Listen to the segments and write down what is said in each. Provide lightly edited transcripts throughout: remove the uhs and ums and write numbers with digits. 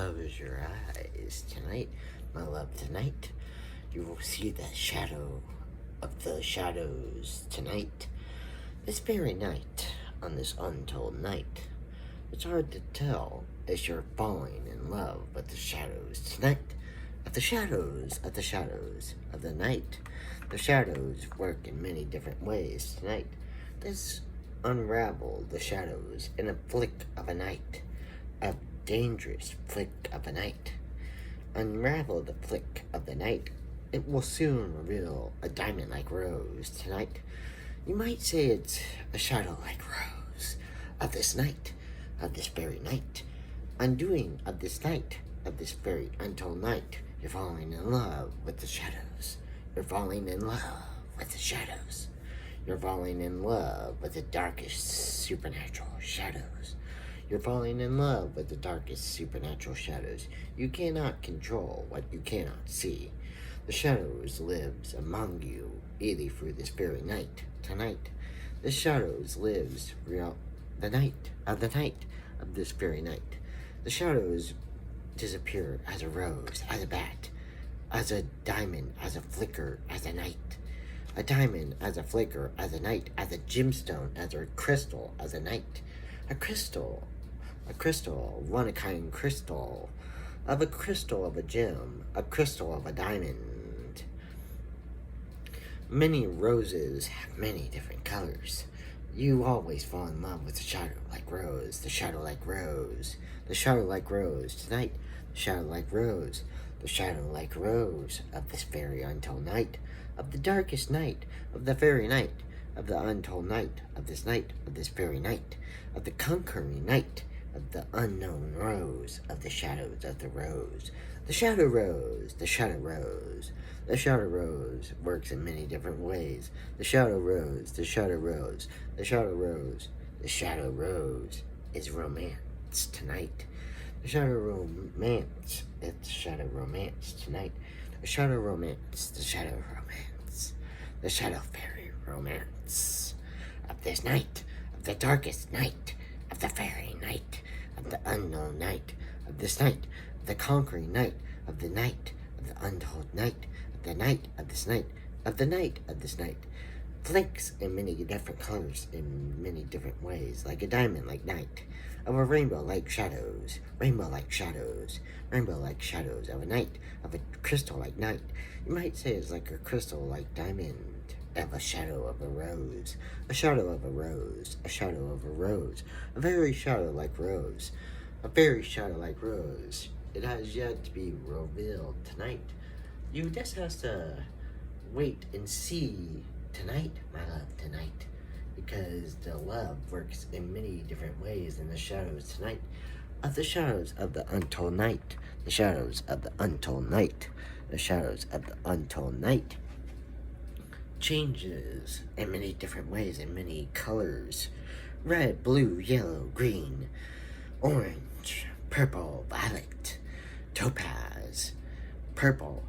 close your eyes tonight, my love, tonight. You will see the shadow of the shadows tonight. This very night, on this untold night. It's hard to tell as you're falling in love with the shadows tonight. Of the shadows of the shadows of the night. The shadows work in many different ways tonight. Let's unravel the shadows in a flick of a night. A dangerous flick of a night. Unravel the flick of the night. It will soon reveal a diamond like rose tonight. You might say it's a shadow like rose of this night, of this very night. Undoing of this night, of this very untold night. You're falling in love with the shadows. You're falling in love with the shadows. You're falling in love with the darkest supernatural shadows. You're falling in love with the darkest supernatural shadows. You cannot control what you cannot see. The shadows lives among you, either through this very night, tonight. The shadows lives throughout the night of this very night. The shadows disappear as a rose, as a bat, as a diamond, as a flicker, as a night. A diamond as a flicker, as a night, as a gemstone, as a crystal, as a night. A crystal, one-of-a-kind crystal, of a gem, a crystal of a diamond. Many roses have many different colors. You always fall in love with the shadow like rose, the shadow like rose, the shadow like rose tonight, the shadow like rose, the shadow like rose of this very untold night, of the darkest night, of the very night, of the untold night, of this very night, of the conquering night, of the unknown rose, of the shadows of the rose. The shadow rose, the shadow rose. The shadow rose works in many different ways. The shadow rose, the shadow rose, the shadow rose. The shadow rose is romance tonight. The shadow romance, it's shadow romance tonight. The shadow romance, the shadow romance. The shadow fairy romance of this night, of the darkest night, of the fairy night, of the unknown night, of this night, of the conquering night, of the night, of the untold night, of the night of this night, of the night of this night. Flicks in many different colors, in many different ways, like a diamond like night, of a rainbow like shadows, rainbow like shadows, rainbow like shadows, of a night, of a crystal like night. You might say it's like a crystal like diamond, of a shadow of a rose, a shadow of a rose, a shadow of a rose, a very shadow like rose, a very shadow like rose. It has yet to be revealed tonight. You just have to wait and see tonight, my love, tonight. Because the love works in many different ways in the shadows tonight. Of the shadows of the untold night. The shadows of the untold night. The shadows of the untold night. Changes in many different ways, in many colors. Red, blue, yellow, green, orange, purple, violet, topaz, purple.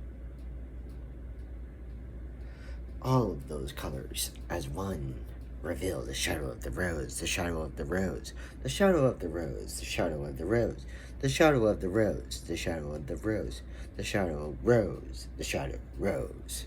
All of those colors as one reveal the shadow of the rose, the shadow of the rose, the shadow of the rose, the shadow of the rose, the shadow of the rose, the shadow of the rose, the shadow rose, the shadow rose.